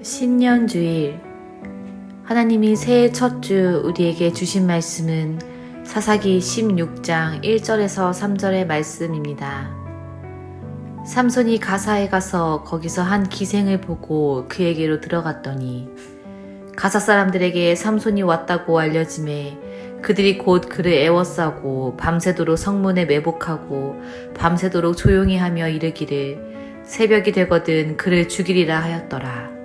신년주일, 하나님이 새해 첫 주 우리에게 주신 말씀은 사사기 16장 1절에서 3절의 말씀입니다. 삼손이 가사에 가서 거기서 한 기생을 보고 그에게로 들어갔더니 가사 사람들에게 삼손이 왔다고 알려짐에 그들이 곧 그를 애워싸고 밤새도록 성문에 매복하고 밤새도록 조용히 하며 이르기를 새벽이 되거든 그를 죽이리라 하였더라.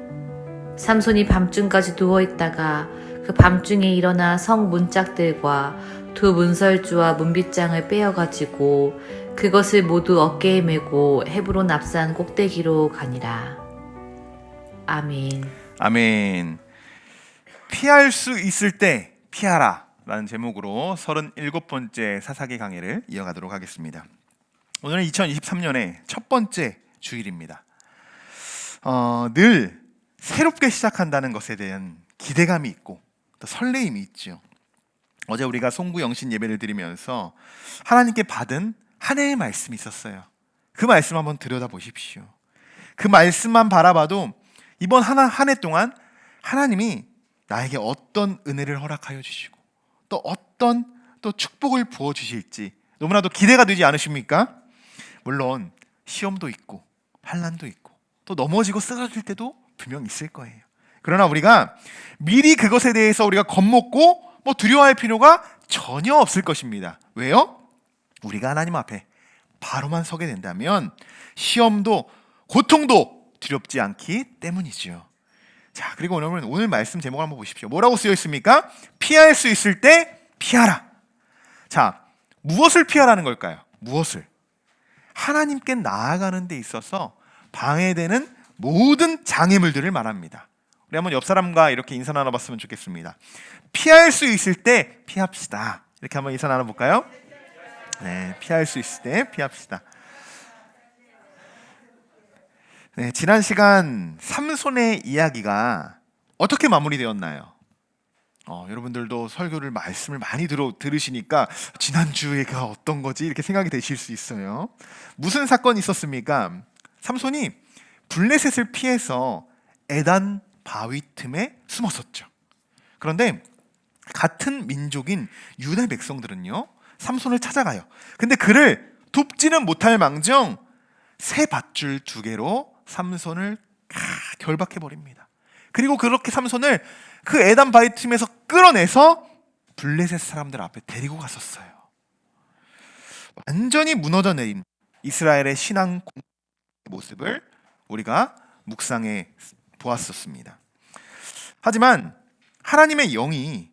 삼손이 밤중까지 누워있다가 그 밤중에 일어나 성 문짝들과 두 문설주와 문빗장을 빼어가지고 그것을 모두 어깨에 메고 헤브론 앞산 꼭대기로 가니라. 아멘. 아멘. 피할 수 있을 때 피하라 라는 제목으로 37번째 사사기 강해를 이어가도록 하겠습니다. 오늘은 2023년의 첫 번째 주일입니다. 늘 새롭게 시작한다는 것에 대한 기대감이 있고 또 설레임이 있죠. 어제 우리가 송구 영신 예배를 드리면서 하나님께 받은 한 해의 말씀이 있었어요. 그 말씀 한번 들여다보십시오. 그 말씀만 바라봐도 이번 한 해 동안 하나님이 나에게 어떤 은혜를 허락하여 주시고 또 어떤 또 축복을 부어주실지 너무나도 기대가 되지 않으십니까? 물론 시험도 있고 환난도 있고 또 넘어지고 쓰러질 때도 분명 있을 거예요. 그러나 우리가 미리 그것에 대해서 우리가 겁먹고 두려워할 필요가 전혀 없을 것입니다. 왜요? 우리가 하나님 앞에 바로만 서게 된다면 시험도 고통도 두렵지 않기 때문이지요. 자, 그리고 오늘 말씀 제목을 한번 보십시오. 뭐라고 쓰여 있습니까? 피할 수 있을 때 피하라. 자, 무엇을 피하라는 걸까요? 무엇을? 하나님께 나아가는 데 있어서 방해되는 모든 장애물들을 말합니다. 우리 한번 옆 사람과 이렇게 인사 나눠봤으면 좋겠습니다. 피할 수 있을 때 피합시다. 이렇게 한번 인사 나눠볼까요? 네, 피할 수 있을 때 피합시다. 네, 지난 시간 삼손의 이야기가 어떻게 마무리되었나요? 여러분들도 설교를 말씀을 많이 들으시니까 지난주에가 어떤 거지 이렇게 생각이 되실 수 있어요. 무슨 사건이 있었습니까? 삼손이 블레셋을 피해서 에단 바위 틈에 숨었었죠. 그런데 같은 민족인 유다 백성들은요 삼손을 찾아가요. 근데 그를 돕지는 못할 망정 새 밧줄 2개로 삼손을 결박해 버립니다. 그리고 그렇게 삼손을 그 에단 바위 틈에서 끌어내서 블레셋 사람들 앞에 데리고 갔었어요. 완전히 무너져 내린 이스라엘의 신앙 모습을 우리가 묵상해 보았었습니다. 하지만 하나님의 영이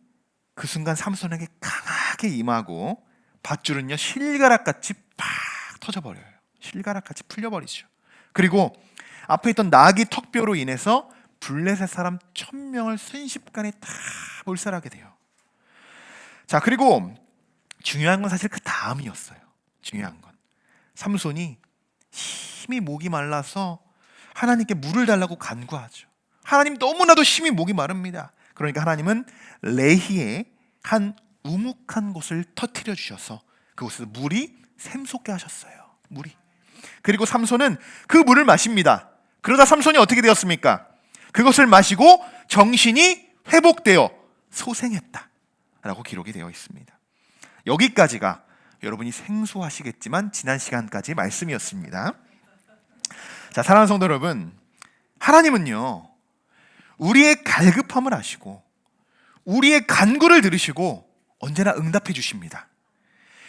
그 순간 삼손에게 강하게 임하고 밧줄은요 실가락같이 팍 터져버려요. 실가락같이 풀려버리죠. 그리고 앞에 있던 나귀 턱뼈로 인해서 블레셋 사람 1000명을 순식간에 다 몰살하게 돼요. 자, 그리고 중요한 건 사실 그 다음이었어요. 중요한 건 삼손이 힘이 목이 말라서 하나님께 물을 달라고 간구하죠. 하나님 너무나도 힘이 목이 마릅니다. 그러니까 하나님은 레히에 한 우묵한 곳을 터뜨려 주셔서 그곳에서 물이 샘솟게 하셨어요. 물이. 그리고 삼손은 그 물을 마십니다. 그러다 삼손이 어떻게 되었습니까? 그것을 마시고 정신이 회복되어 소생했다 라고 기록이 되어 있습니다. 여기까지가 여러분이 생소하시겠지만 지난 시간까지 말씀이었습니다. 자, 사랑하는 성도 여러분, 하나님은요 우리의 갈급함을 아시고 우리의 간구를 들으시고 언제나 응답해 주십니다.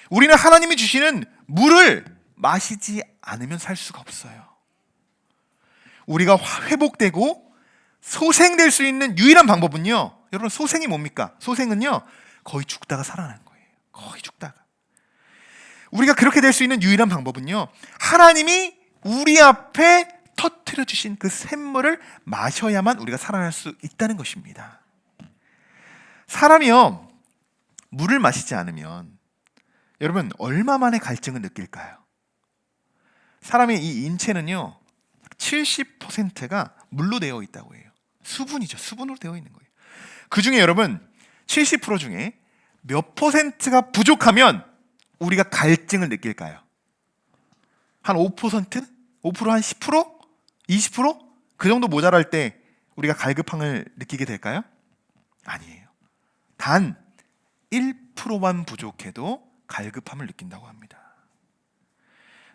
우리는 하나님이 주시는 물을 마시지 않으면 살 수가 없어요. 우리가 회복되고 소생될 수 있는 유일한 방법은요, 여러분 소생이 뭡니까? 소생은요 거의 죽다가 살아나는 거예요. 거의 죽다가. 우리가 그렇게 될 수 있는 유일한 방법은요, 하나님이 우리 앞에 터뜨려 주신 그 샘물을 마셔야만 우리가 살아날 수 있다는 것입니다. 사람이요 물을 마시지 않으면 여러분 얼마 만에 갈증을 느낄까요? 사람의 이 인체는요 70%가 물로 되어 있다고 해요. 수분이죠. 수분으로 되어 있는 거예요. 그 중에 여러분 70% 중에 몇 퍼센트가 부족하면 우리가 갈증을 느낄까요? 한 5%? 5%? 한 10%? 20%? 그 정도 모자랄 때 우리가 갈급함을 느끼게 될까요? 아니에요. 단 1%만 부족해도 갈급함을 느낀다고 합니다.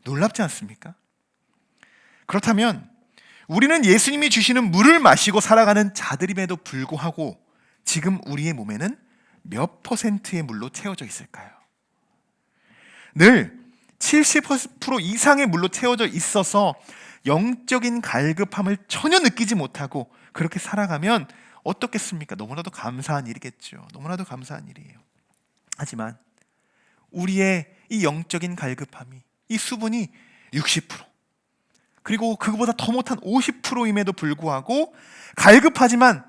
놀랍지 않습니까? 그렇다면 우리는 예수님이 주시는 물을 마시고 살아가는 자들임에도 불구하고 지금 우리의 몸에는 몇 %의 물로 채워져 있을까요? 늘 70% 이상의 물로 채워져 있어서 영적인 갈급함을 전혀 느끼지 못하고 그렇게 살아가면 어떻겠습니까? 너무나도 감사한 일이겠죠. 너무나도 감사한 일이에요. 하지만 우리의 이 영적인 갈급함이, 이 수분이 60%, 그리고 그거보다 더 못한 50%임에도 불구하고 갈급하지만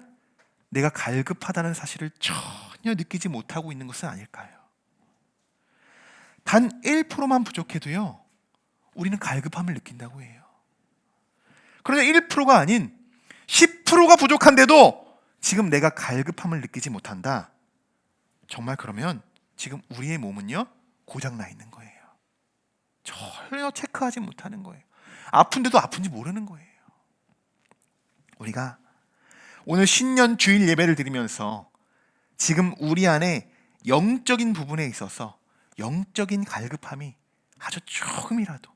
내가 갈급하다는 사실을 전혀 느끼지 못하고 있는 것은 아닐까요? 단 1%만 부족해도요, 우리는 갈급함을 느낀다고 해요. 그런데 1%가 아닌 10%가 부족한데도 지금 내가 갈급함을 느끼지 못한다. 정말 그러면 지금 우리의 몸은요, 고장나 있는 거예요. 전혀 체크하지 못하는 거예요. 아픈데도 아픈지 모르는 거예요. 우리가 오늘 신년 주일 예배를 드리면서 지금 우리 안에 영적인 부분에 있어서 영적인 갈급함이 아주 조금이라도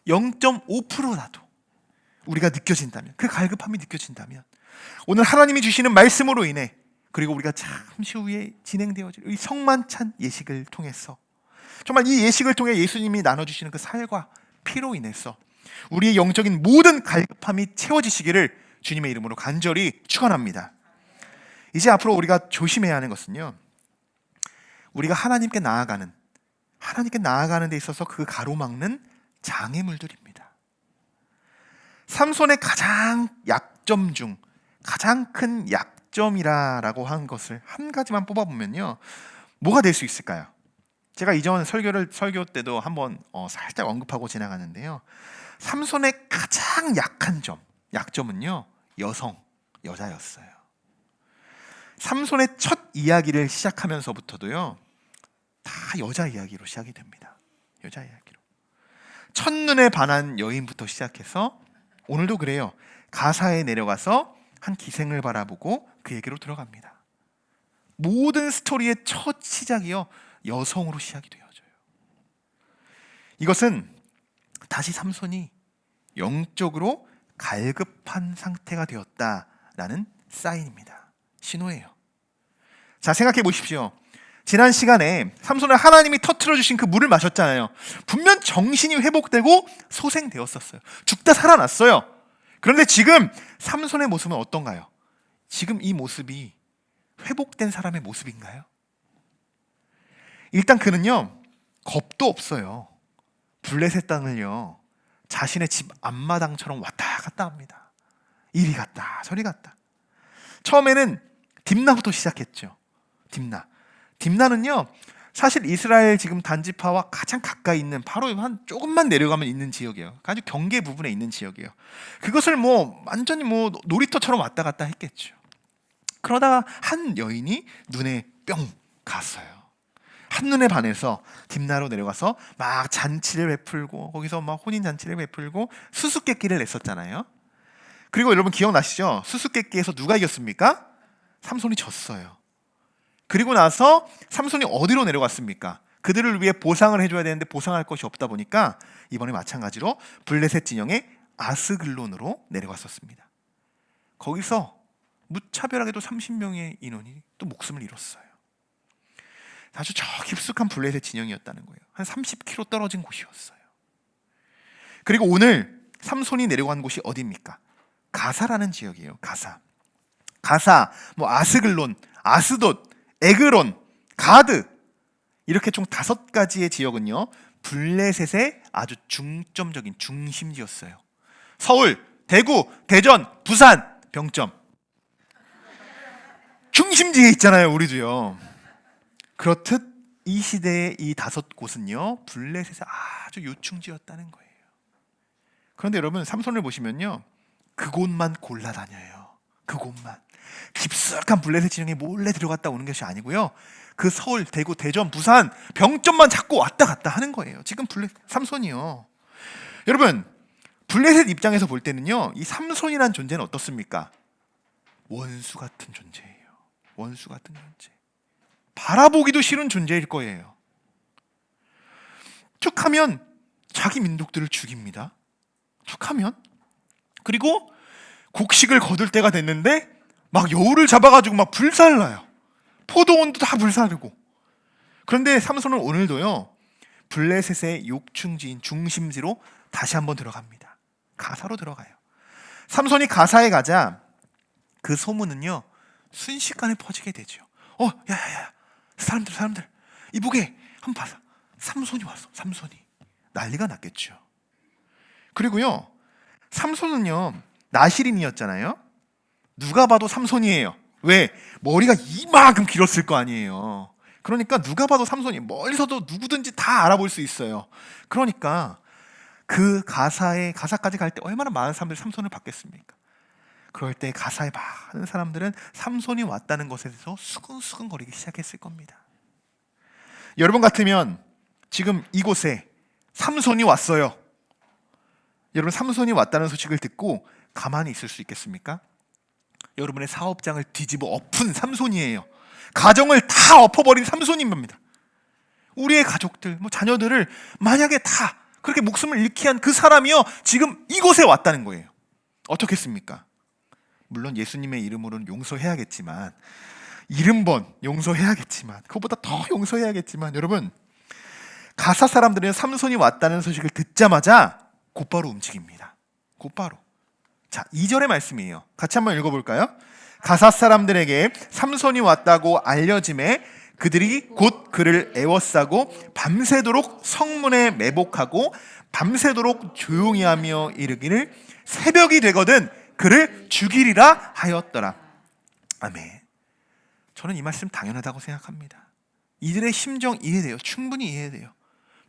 0.5%라도 우리가 느껴진다면, 그 갈급함이 느껴진다면 오늘 하나님이 주시는 말씀으로 인해, 그리고 우리가 잠시 후에 진행되어질 이 성만찬 예식을 통해서 정말 이 예식을 통해 예수님이 나눠주시는 그 살과 피로 인해서 우리의 영적인 모든 갈급함이 채워지시기를 주님의 이름으로 간절히 축원합니다. 이제 앞으로 우리가 조심해야 하는 것은요, 우리가 하나님께 나아가는 데 있어서 그 가로막는 장애물들입니다. 삼손의 가장 약점 중 가장 큰 약점이라고 한 것을 한 가지만 뽑아보면요, 뭐가 될 수 있을까요? 제가 이전 설교 때도 한번 살짝 언급하고 지나가는데요, 삼손의 가장 약한 약점은요, 여자였어요. 삼손의 첫 이야기를 시작하면서부터도요, 다 여자 이야기로 시작이 됩니다. 여자 이야기로. 첫눈에 반한 여인부터 시작해서 오늘도 그래요. 가사에 내려가서 한 기생을 바라보고 그 얘기로 들어갑니다. 모든 스토리의 첫 시작이요, 여성으로 시작이 되어져요. 이것은 다시 삼손이 영적으로 갈급한 상태가 되었다라는 사인입니다. 신호예요. 자, 생각해 보십시오. 지난 시간에 삼손을 하나님이 터트려 주신 그 물을 마셨잖아요. 분명 정신이 회복되고 소생되었었어요. 죽다 살아났어요. 그런데 지금 삼손의 모습은 어떤가요? 지금 이 모습이 회복된 사람의 모습인가요? 일단 그는요, 겁도 없어요. 블레셋 땅을요, 자신의 집 앞마당처럼 왔다 갔다 합니다. 이리 갔다 저리 갔다. 처음에는 딥나부터 시작했죠. 딥나는요, 사실 이스라엘 지금 단지파와 가장 가까이 있는, 바로 한 조금만 내려가면 있는 지역이에요. 아주 경계 부분에 있는 지역이에요. 그것을 완전히 놀이터처럼 왔다 갔다 했겠죠. 그러다가 한 여인이 눈에 뿅 갔어요. 한눈에 반해서 딥나로 내려가서 막 잔치를 베풀고, 거기서 막 혼인 잔치를 베풀고 수수께끼를 냈었잖아요. 그리고 여러분 기억나시죠? 수수께끼에서 누가 이겼습니까? 삼손이 졌어요. 그리고 나서 삼손이 어디로 내려갔습니까? 그들을 위해 보상을 해줘야 되는데 보상할 것이 없다 보니까 이번에 마찬가지로 블레셋 진영의 아스글론으로 내려갔었습니다. 거기서 무차별하게도 30명의 인원이 또 목숨을 잃었어요. 아주 저 깊숙한 블레셋 진영이었다는 거예요. 한 30km 떨어진 곳이었어요. 그리고 오늘 삼손이 내려간 곳이 어디입니까? 가사라는 지역이에요. 가사, 아스글론, 아스돗, 에그론, 가드, 이렇게 총 5가지의 지역은요, 블레셋의 아주 중점적인 중심지였어요. 서울, 대구, 대전, 부산, 병점. 중심지에 있잖아요, 우리도요. 그렇듯 이 시대의 이 5곳은요, 블레셋의 아주 요충지였다는 거예요. 그런데 여러분, 삼손을 보시면요, 그곳만 골라다녀요. 그곳만. 깊숙한 블레셋 진영에 몰래 들어갔다 오는 것이 아니고요, 그 서울, 대구, 대전, 부산 병점만 찾고 왔다 갔다 하는 거예요. 지금 삼손이요. 여러분, 블레셋 입장에서 볼 때는요, 이 삼손이라는 존재는 어떻습니까? 원수 같은 존재예요. 원수 같은 존재. 바라보기도 싫은 존재일 거예요. 툭하면 자기 민족들을 죽입니다. 툭하면. 그리고 곡식을 거둘 때가 됐는데 막 여우를 잡아가지고 막 불살라요. 포도원도 다 불사르고. 그런데 삼손은 오늘도요, 블레셋의 욕충지인 중심지로 다시 한번 들어갑니다. 가사로 들어가요. 삼손이 가사에 가자 그 소문은요, 순식간에 퍼지게 되죠. 야야야, 사람들 이보게 한번 봐서 삼손이 왔어. 삼손이. 난리가 났겠죠. 그리고요, 삼손은요 나시린이었잖아요. 누가 봐도 삼손이에요. 왜? 머리가 이만큼 길었을 거 아니에요. 그러니까 누가 봐도 삼손이, 멀리서도 누구든지 다 알아볼 수 있어요. 그러니까 그 가사까지 갈 때 얼마나 많은 사람들이 삼손을 봤겠습니까? 그럴 때 가사에 많은 사람들은 삼손이 왔다는 것에 대해서 수근수근거리기 시작했을 겁니다. 여러분 같으면 지금 이곳에 삼손이 왔어요. 여러분, 삼손이 왔다는 소식을 듣고 가만히 있을 수 있겠습니까? 여러분의 사업장을 뒤집어 엎은 삼손이에요. 가정을 다 엎어버린 삼손입니다. 우리의 가족들, 자녀들을 만약에 다 그렇게 목숨을 잃게 한 그 사람이요, 지금 이곳에 왔다는 거예요. 어떻겠습니까? 물론 예수님의 이름으로는 용서해야겠지만, 70번 용서해야겠지만, 그것보다 더 용서해야겠지만, 여러분, 가사 사람들은 삼손이 왔다는 소식을 듣자마자 곧바로 움직입니다. 곧바로. 자, 2절의 말씀이에요. 같이 한번 읽어볼까요? 가사 사람들에게 삼손이 왔다고 알려짐에 그들이 곧 그를 애워싸고 밤새도록 성문에 매복하고 밤새도록 조용히 하며 이르기를 새벽이 되거든 그를 죽이리라 하였더라. 아멘. 저는 이 말씀 당연하다고 생각합니다. 이들의 심정 이해돼요. 충분히 이해돼요.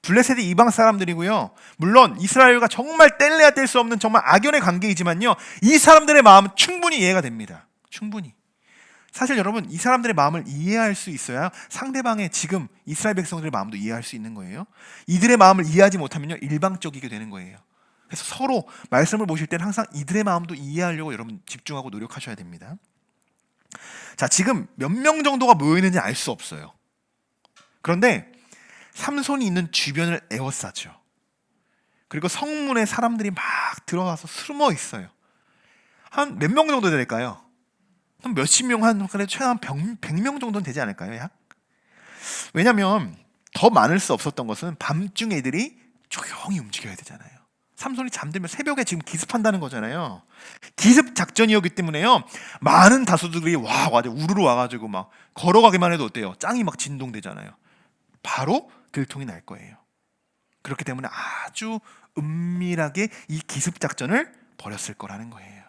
블레셋이 이방 사람들이고요, 물론 이스라엘과 정말 뗄래야 뗄 수 없는 정말 악연의 관계이지만요, 이 사람들의 마음은 충분히 이해가 됩니다. 충분히. 사실 여러분, 이 사람들의 마음을 이해할 수 있어야 상대방의 지금 이스라엘 백성들의 마음도 이해할 수 있는 거예요. 이들의 마음을 이해하지 못하면요, 일방적이게 되는 거예요. 그래서 서로 말씀을 보실 때는 항상 이들의 마음도 이해하려고 여러분 집중하고 노력하셔야 됩니다. 자, 지금 몇 명 정도가 모여있는지 알 수 없어요. 그런데 삼손이 있는 주변을 에워싸죠. 그리고 성문에 사람들이 막 들어가서 숨어 있어요. 한 몇 명 정도 될까요? 한 몇십 명, 그래도 최소한 100명 정도는 되지 않을까요? 약? 왜냐하면 더 많을 수 없었던 것은 밤중 애들이 조용히 움직여야 되잖아요. 삼손이 잠들면 새벽에 지금 기습한다는 거잖아요. 기습 작전이었기 때문에요, 많은 다수들이 우르르 와가지고 막 걸어가기만 해도 어때요? 짱이 막 진동되잖아요. 바로 들통이 날 거예요. 그렇기 때문에 아주 은밀하게 이 기습 작전을 벌였을 거라는 거예요.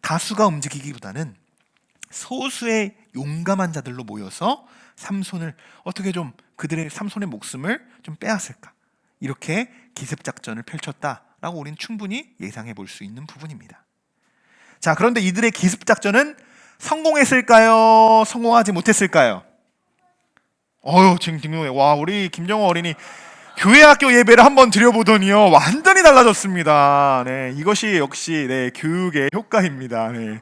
다수가 움직이기보다는 소수의 용감한 자들로 모여서 삼손을 어떻게 좀 그들의 삼손의 목숨을 좀 빼앗을까, 이렇게 기습 작전을 펼쳤다라고 우리는 충분히 예상해 볼 수 있는 부분입니다. 자, 그런데 이들의 기습 작전은 성공했을까요? 성공하지 못했을까요? 지금 와, 우리 김정호 어린이 교회 학교 예배를 한번 드려보더니요, 완전히 달라졌습니다. 네, 이것이 역시 교육의 효과입니다. 네.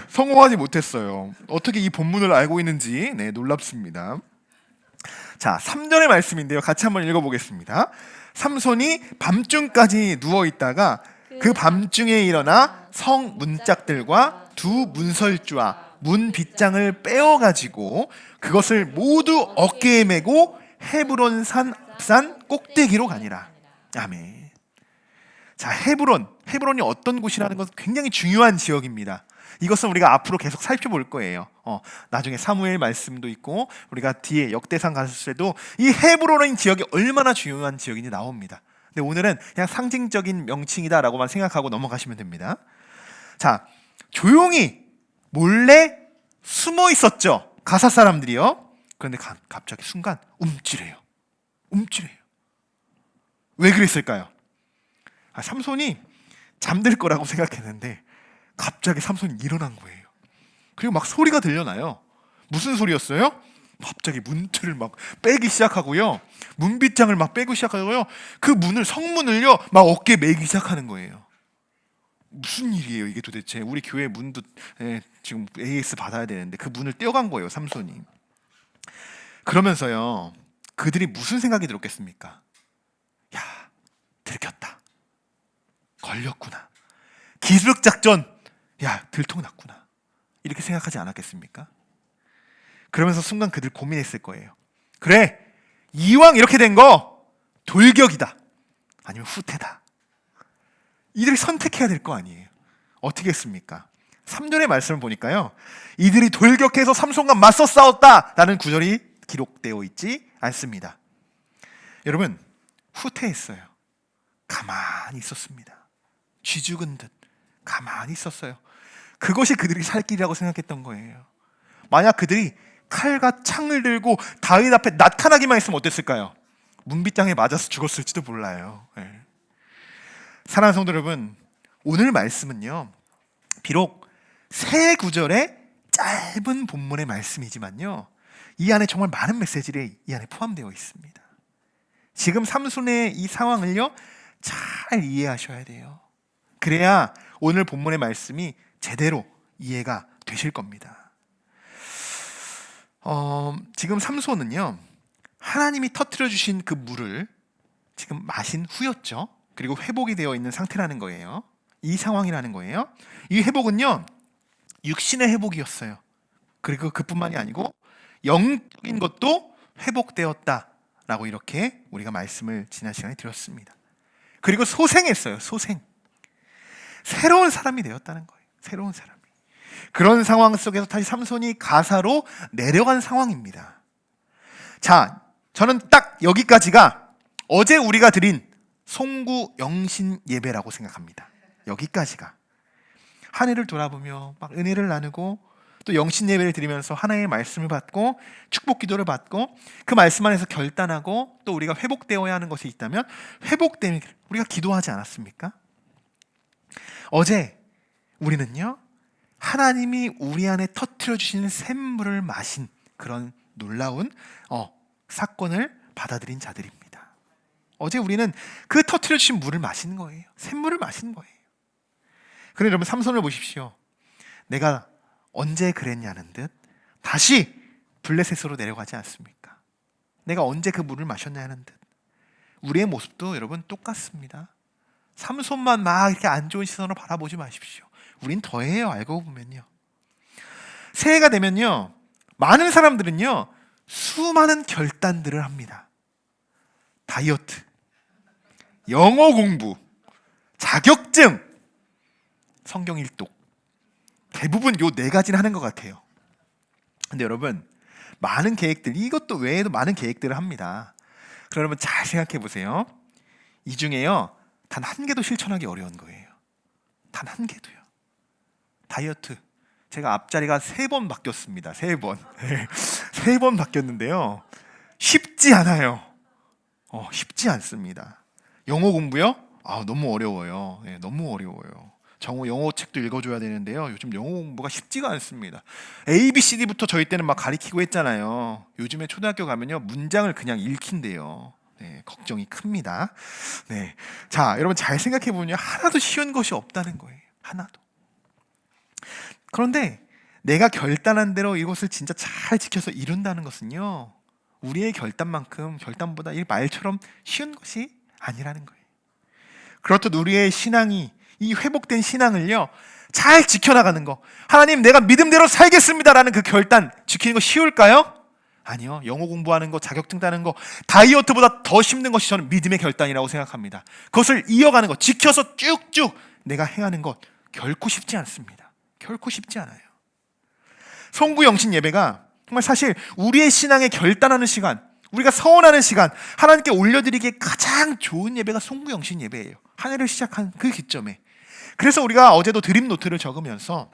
성공하지 못했어요. 어떻게 이 본문을 알고 있는지 놀랍습니다. 자, 3절의 말씀인데요, 같이 한번 읽어보겠습니다. 삼손이 밤중까지 누워있다가 그 밤중에 일어나 성 문짝들과 두 문설주와 문 빗장을 빼어가지고 그것을 모두 어깨에 메고 헤브론 산 꼭대기로 가니라. 아멘. 자, 헤브론이 어떤 곳이라는 것은 굉장히 중요한 지역입니다. 이것은 우리가 앞으로 계속 살펴볼 거예요. 나중에 사무엘 말씀도 있고 우리가 뒤에 역대상 갔을 때도 이 헤브론인 지역이 얼마나 중요한 지역인지 나옵니다. 근데 오늘은 그냥 상징적인 명칭이다라고만 생각하고 넘어가시면 됩니다. 자, 조용히 몰래 숨어 있었죠, 가사 사람들이요. 그런데 갑자기 순간 움찔해요. 왜 그랬을까요? 삼손이 잠들 거라고 생각했는데 갑자기 삼손이 일어난 거예요. 그리고 막 소리가 들려나요. 무슨 소리였어요? 갑자기 문틀을 막 빼기 시작하고요, 문빗장을 막 빼고 시작하고요, 그 문을, 성문을요 막 어깨에 매기 시작하는 거예요. 무슨 일이에요 이게 도대체? 우리 교회 문도 지금 AS 받아야 되는데 그 문을 떼어간 거예요, 삼손이. 그러면서요, 그들이 무슨 생각이 들었겠습니까? 야, 들켰다, 걸렸구나, 기습작전, 야, 들통났구나, 이렇게 생각하지 않았겠습니까? 그러면서 순간 그들 고민했을 거예요. 그래, 이왕 이렇게 된 거 돌격이다 아니면 후퇴다, 이들이 선택해야 될 거 아니에요. 어떻게 했습니까? 3절의 말씀을 보니까요, 이들이 돌격해서 삼손과 맞서 싸웠다라는 구절이 기록되어 있지 않습니다. 여러분, 후퇴했어요. 가만히 있었습니다. 쥐 죽은 듯 가만히 있었어요. 그것이 그들이 살 길이라고 생각했던 거예요. 만약 그들이 칼과 창을 들고 다윗 앞에 나타나기만 했으면 어땠을까요? 문빗장에 맞아서 죽었을지도 몰라요. 사랑하는 성도 여러분, 오늘 말씀은요, 비록 세 구절의 짧은 본문의 말씀이지만요, 이 안에 정말 많은 메시지들이 이 안에 포함되어 있습니다. 지금 삼손의 이 상황을요, 잘 이해하셔야 돼요. 그래야 오늘 본문의 말씀이 제대로 이해가 되실 겁니다. 지금 삼손은요, 하나님이 터뜨려 주신 그 물을 지금 마신 후였죠. 그리고 회복이 되어 있는 상태라는 거예요. 이 상황이라는 거예요. 이 회복은요, 육신의 회복이었어요. 그리고 그뿐만이 아니고 영적인 것도 회복되었다라고 이렇게 우리가 말씀을 지난 시간에 드렸습니다. 그리고 소생했어요. 소생. 새로운 사람이 되었다는 거예요. 새로운 사람이. 그런 상황 속에서 다시 삼손이 가사로 내려간 상황입니다. 자, 저는 딱 여기까지가 어제 우리가 드린 송구 영신 예배라고 생각합니다. 여기까지가. 한 해를 돌아보며 막 은혜를 나누고 또 영신 예배를 드리면서 하나님의 말씀을 받고 축복 기도를 받고 그 말씀 안에서 결단하고 또 우리가 회복되어야 하는 것이 있다면 회복되는 우리가 기도하지 않았습니까? 어제 우리는요, 하나님이 우리 안에 터뜨려 주시는 샘물을 마신 그런 놀라운 사건을 받아들인 자들입니다. 어제 우리는 그 터뜨려 주신 물을 마시는 거예요. 샘물을 마시는 거예요. 그런데 여러분, 삼손을 보십시오. 내가 언제 그랬냐는 듯 다시 블레셋으로 내려가지 않습니까? 내가 언제 그 물을 마셨냐는 듯. 우리의 모습도 여러분 똑같습니다. 삼손만 막 이렇게 안 좋은 시선으로 바라보지 마십시오. 우린 더해요. 알고 보면요. 새해가 되면요, 많은 사람들은요, 수많은 결단들을 합니다. 다이어트, 영어 공부, 자격증, 성경 일독, 대부분 요 네 가지는 하는 것 같아요. 근데 여러분, 많은 계획들, 이것도 외에도 많은 계획들을 합니다. 그럼 여러분 잘 생각해 보세요. 이 중에요, 단 한 개도 실천하기 어려운 거예요. 단 한 개도요. 다이어트, 제가 앞자리가 3번 바뀌었습니다. 3번. 3번 바뀌었는데요, 쉽지 않아요. 쉽지 않습니다. 영어 공부요? 너무 어려워요. 너무 어려워요. 영어 책도 읽어줘야 되는데요, 요즘 영어 공부가 쉽지가 않습니다. ABCD부터 저희 때는 막 가리키고 했잖아요. 요즘에 초등학교 가면요, 문장을 그냥 읽힌대요. 걱정이 큽니다. 자, 여러분 잘 생각해 보면 하나도 쉬운 것이 없다는 거예요. 하나도. 그런데 내가 결단한 대로 이것을 진짜 잘 지켜서 이룬다는 것은요, 우리의 결단보다 이 말처럼 쉬운 것이 아니라는 거예요. 그렇듯 우리의 신앙이, 이 회복된 신앙을요, 잘 지켜나가는 거, 하나님 내가 믿음대로 살겠습니다라는 그 결단 지키는 거 쉬울까요? 아니요. 영어 공부하는 거, 자격증 따는 거, 다이어트보다 더 힘든 것이 저는 믿음의 결단이라고 생각합니다. 그것을 이어가는 것, 지켜서 쭉쭉 내가 행하는 것 결코 쉽지 않습니다. 결코 쉽지 않아요. 송구영신 예배가 정말 사실 우리의 신앙에 결단하는 시간, 우리가 서원하는 시간, 하나님께 올려드리기에 가장 좋은 예배가 송구영신 예배예요. 한 해를 시작한 그 기점에. 그래서 우리가 어제도 드림 노트를 적으면서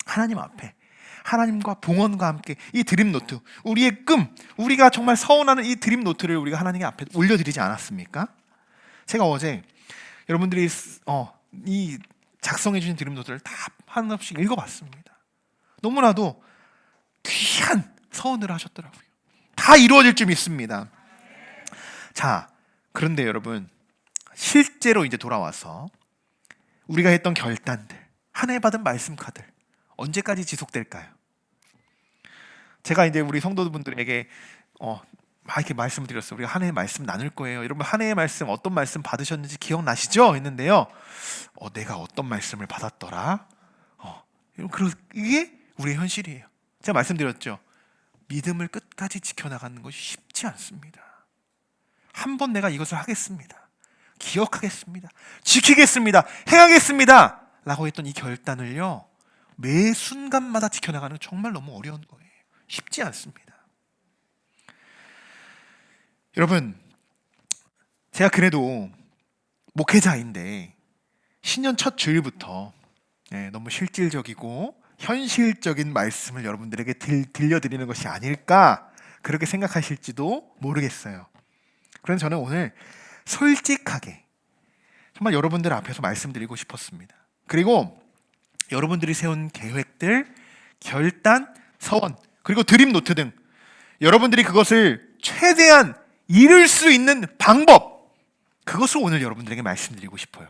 하나님 앞에, 하나님과 봉헌과 함께 이 드림 노트, 우리의 우리가 정말 서원하는 이 드림 노트를 우리가 하나님 앞에 올려드리지 않았습니까? 제가 어제 여러분들이 이 작성해 주신 드림 노트를 다 하나씩 읽어봤습니다. 너무나도 귀한 서원을 하셨더라고요. 다 이루어질 줄 믿습니다. 자, 그런데 여러분, 실제로 이제 돌아와서 우리가 했던 결단들, 한 해 받은 말씀 카드 언제까지 지속될까요? 제가 이제 우리 성도분들에게 막 이렇게 말씀을 드렸어요. 우리가 한 해 말씀 나눌 거예요. 여러분 한 해의 말씀 어떤 말씀 받으셨는지 기억나시죠? 했는데요. 내가 어떤 말씀을 받았더라? 여러분 이게 우리의 현실이에요. 제가 말씀드렸죠. 믿음을 끝까지 지켜나가는 것이 쉽지 않습니다. 한 번 내가 이것을 하겠습니다. 기억하겠습니다. 지키겠습니다. 행하겠습니다. 라고 했던 이 결단을요. 매 순간마다 지켜나가는 건 정말 너무 어려운 거예요. 쉽지 않습니다. 여러분, 제가 그래도 목회자인데 신년 첫 주일부터 너무 실질적이고 현실적인 말씀을 여러분들에게 들려드리는 것이 아닐까 그렇게 생각하실지도 모르겠어요. 그래서 저는 오늘 솔직하게 정말 여러분들 앞에서 말씀드리고 싶었습니다. 그리고 여러분들이 세운 계획들, 결단, 서원, 그리고 드림 노트 등 여러분들이 그것을 최대한 이룰 수 있는 방법, 그것을 오늘 여러분들에게 말씀드리고 싶어요.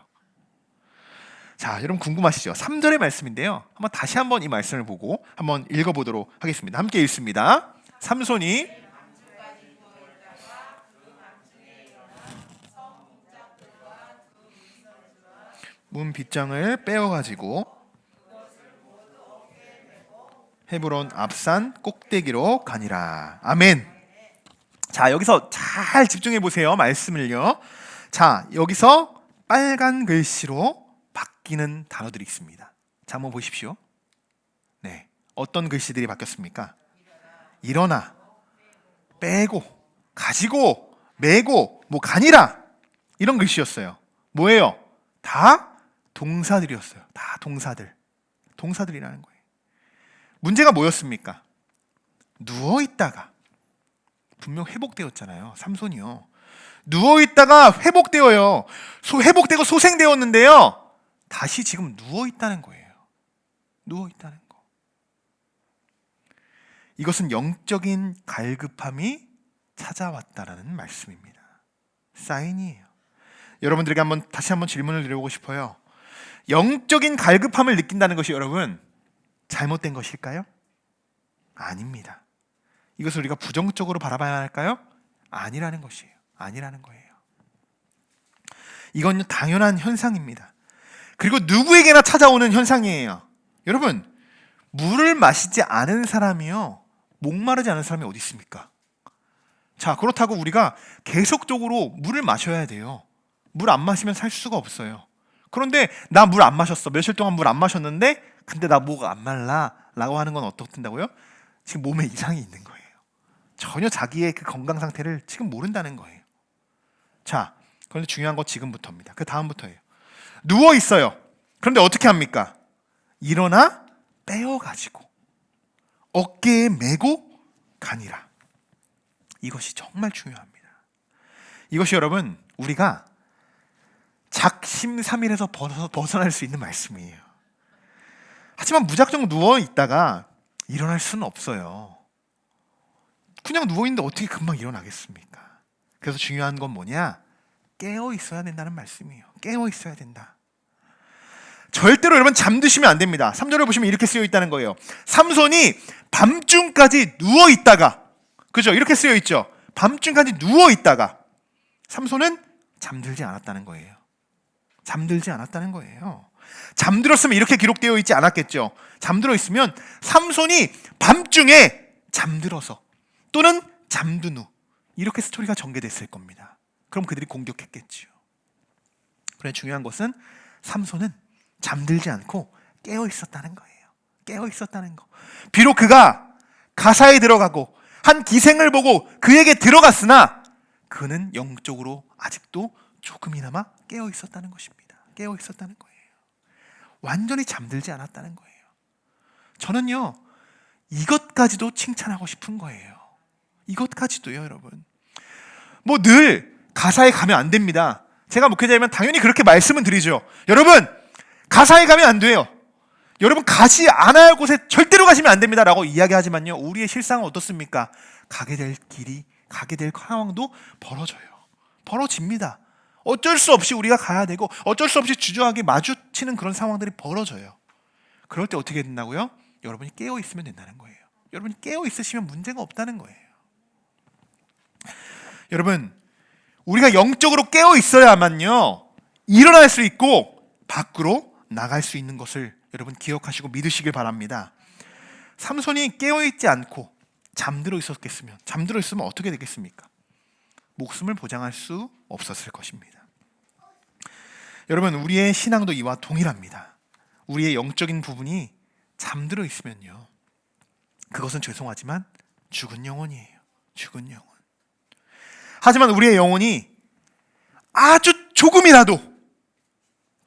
자, 여러분 궁금하시죠? 3절의 말씀인데요. 다시 한번 이 말씀을 보고 한번 읽어보도록 하겠습니다. 함께 읽습니다. 삼손이 문 빗장을 빼어가지고 헤브론 앞산 꼭대기로 가니라. 아멘. 자, 여기서 잘 집중해 보세요. 말씀을요. 자, 여기서 빨간 글씨로 바뀌는 단어들이 있습니다. 자, 한번 보십시오. 네, 어떤 글씨들이 바뀌었습니까? 일어나, 빼고, 가지고, 메고, 가니라, 이런 글씨였어요. 뭐예요? 다 동사들이었어요. 다 동사들이라는 거예요. 문제가 뭐였습니까? 누워있다가 분명 회복되었잖아요. 삼손이요. 누워있다가 회복되어요. 회복되고 소생되었는데요. 다시 지금 누워있다는 거예요. 누워있다는 거. 이것은 영적인 갈급함이 찾아왔다라는 말씀입니다. 사인이에요. 여러분들에게 다시 한번 질문을 드려보고 싶어요. 영적인 갈급함을 느낀다는 것이 여러분 잘못된 것일까요? 아닙니다. 이것을 우리가 부정적으로 바라봐야 할까요? 아니라는 것이에요. 아니라는 거예요. 이건 당연한 현상입니다. 그리고 누구에게나 찾아오는 현상이에요. 여러분, 물을 마시지 않은 사람이요, 목마르지 않은 사람이 어디 있습니까? 자, 그렇다고 우리가 계속적으로 물을 마셔야 돼요. 물 안 마시면 살 수가 없어요. 그런데 나 물 안 마셨어. 며칠 동안 물 안 마셨는데 근데 나 목가 안 말라 라고 하는 건 어떻다고요? 지금 몸에 이상이 있는 거예요. 전혀 자기의 그 건강 상태를 지금 모른다는 거예요. 자, 그런데 중요한 건 지금부터입니다. 그 다음부터예요. 누워 있어요. 그런데 어떻게 합니까? 일어나 빼어가지고 어깨에 메고 가니라. 이것이 정말 중요합니다. 이것이 여러분 우리가 작심삼일에서 벗어날 수 있는 말씀이에요. 하지만 무작정 누워 있다가 일어날 수는 없어요. 그냥 누워 있는데 어떻게 금방 일어나겠습니까? 그래서 중요한 건 뭐냐? 깨어 있어야 된다는 말씀이에요. 깨어 있어야 된다. 절대로 여러분 잠드시면 안 됩니다. 3절을 보시면 이렇게 쓰여 있다는 거예요. 삼손이 밤중까지 누워 있다가, 그죠? 이렇게 쓰여 있죠. 밤중까지 누워 있다가 삼손은 잠들지 않았다는 거예요. 잠들지 않았다는 거예요. 잠들었으면 이렇게 기록되어 있지 않았겠죠. 잠들어 있으면 삼손이 밤중에 잠들어서 또는 잠든 후 이렇게 스토리가 전개됐을 겁니다. 그럼 그들이 공격했겠죠. 그런데 중요한 것은 삼손은 잠들지 않고 깨어 있었다는 거예요. 깨어 있었다는 거. 비록 그가 가사에 들어가고 한 기생을 보고 그에게 들어갔으나 그는 영적으로 아직도 조금이나마 깨어 있었다는 것입니다. 깨어 있었다는 거예요. 완전히 잠들지 않았다는 거예요. 저는요, 이것까지도 칭찬하고 싶은 거예요. 이것까지도요, 여러분. 늘 가사에 가면 안 됩니다. 제가 목회자이면 당연히 그렇게 말씀은 드리죠. 여러분, 가사에 가면 안 돼요. 여러분, 가지 않아야 할 곳에 절대로 가시면 안 됩니다 라고 이야기하지만요, 우리의 실상은 어떻습니까? 가게 될 길이, 가게 될 상황도 벌어집니다. 어쩔 수 없이 우리가 가야 되고 어쩔 수 없이 주저하게 마주칠 겹치는 그런 상황들이 벌어져요. 그럴 때 어떻게 된다고요? 여러분이 깨어 있으면 된다는 거예요. 여러분이 깨어 있으시면 문제가 없다는 거예요. 여러분, 우리가 영적으로 깨어 있어야만요 일어날 수 있고 밖으로 나갈 수 있는 것을 여러분 기억하시고 믿으시길 바랍니다. 삼손이 깨어 있지 않고 잠들어 있었으면 어떻게 되겠습니까? 목숨을 보장할 수 없었을 것입니다. 여러분, 우리의 신앙도 이와 동일합니다. 우리의 영적인 부분이 잠들어 있으면요 그것은 죄송하지만 죽은 영혼이에요. 죽은 영혼. 하지만 우리의 영혼이 아주 조금이라도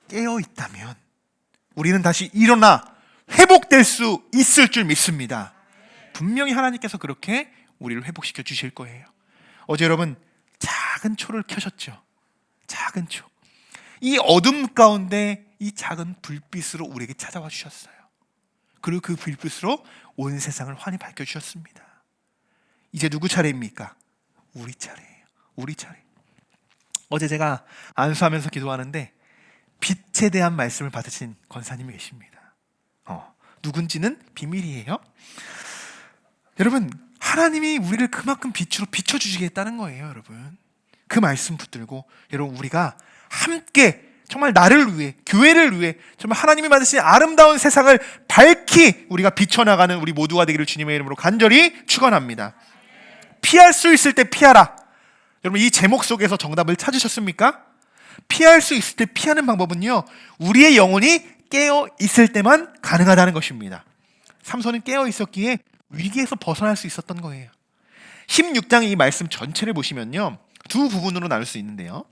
깨어 있다면 우리는 다시 일어나 회복될 수 있을 줄 믿습니다. 분명히 하나님께서 그렇게 우리를 회복시켜 주실 거예요. 어제 여러분 작은 초를 켜셨죠? 작은 초. 이 어둠 가운데 이 작은 불빛으로 우리에게 찾아와 주셨어요. 그리고 그 불빛으로 온 세상을 환히 밝혀주셨습니다. 이제 누구 차례입니까? 우리 차례예요. 우리 차례. 어제 제가 안수하면서 기도하는데 빛에 대한 말씀을 받으신 권사님이 계십니다. 누군지는 비밀이에요. 여러분, 하나님이 우리를 그만큼 빛으로 비춰주시겠다는 거예요. 여러분, 그 말씀 붙들고 여러분 우리가 함께 정말 나를 위해, 교회를 위해 정말 하나님이 만드신 아름다운 세상을 밝히 우리가 비춰나가는 우리 모두가 되기를 주님의 이름으로 간절히 축원합니다. 피할 수 있을 때 피하라. 여러분, 이 제목 속에서 정답을 찾으셨습니까? 피할 수 있을 때 피하는 방법은요 우리의 영혼이 깨어 있을 때만 가능하다는 것입니다. 삼손은 깨어 있었기에 위기에서 벗어날 수 있었던 거예요. 16장 이 말씀 전체를 보시면요 두 부분으로 나눌 수 있는데요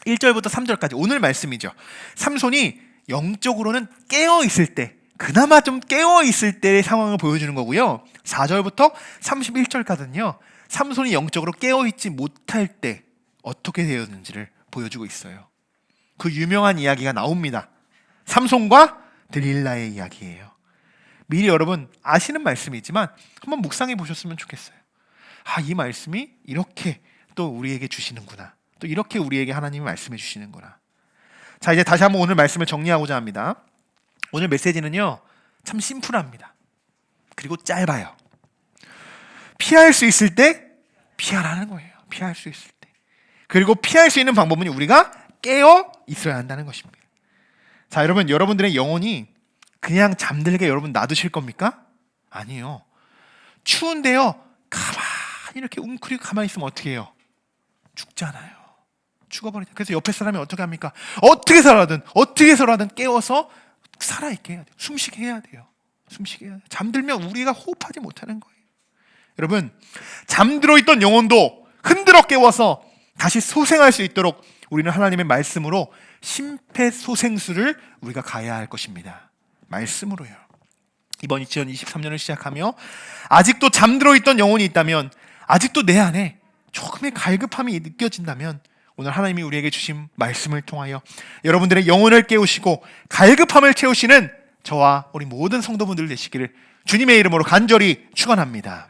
1절부터 3절까지 오늘 말씀이죠. 삼손이 영적으로는 깨어 있을 때, 그나마 좀 깨어 있을 때의 상황을 보여주는 거고요 4절부터 31절까지는요 삼손이 영적으로 깨어 있지 못할 때 어떻게 되었는지를 보여주고 있어요. 그 유명한 이야기가 나옵니다. 삼손과 들릴라의 이야기예요. 미리 여러분 아시는 말씀이지만 한번 묵상해 보셨으면 좋겠어요. 이 말씀이 이렇게 또 우리에게 주시는구나. 또 이렇게 우리에게 하나님이 말씀해 주시는구나. 자, 이제 다시 한번 오늘 말씀을 정리하고자 합니다. 오늘 메시지는요 참 심플합니다. 그리고 짧아요. 피할 수 있을 때 피하라는 거예요. 피할 수 있을 때. 그리고 피할 수 있는 방법은 우리가 깨어 있어야 한다는 것입니다. 자, 여러분, 여러분들의 영혼이 그냥 잠들게 여러분 놔두실 겁니까? 아니요. 추운데요 가만히 이렇게 웅크리고 가만히 있으면 어떻게 해요? 죽잖아요. 죽어버리죠. 그래서 옆에 사람이 어떻게 합니까? 어떻게 해서라든 깨워서 살아있게 해야 돼요. 숨쉬게 해야 돼요. 숨쉬게 해야 돼요. 잠들면 우리가 호흡하지 못하는 거예요. 여러분, 잠들어 있던 영혼도 흔들어 깨워서 다시 소생할 수 있도록 우리는 하나님의 말씀으로 심폐소생술을 우리가 가야 할 것입니다. 말씀으로요. 이번 2023년을 시작하며 아직도 잠들어 있던 영혼이 있다면, 아직도 내 안에 조금의 갈급함이 느껴진다면 오늘 하나님이 우리에게 주신 말씀을 통하여 여러분들의 영혼을 깨우시고 갈급함을 채우시는 저와 우리 모든 성도분들 되시기를 주님의 이름으로 간절히 축원합니다.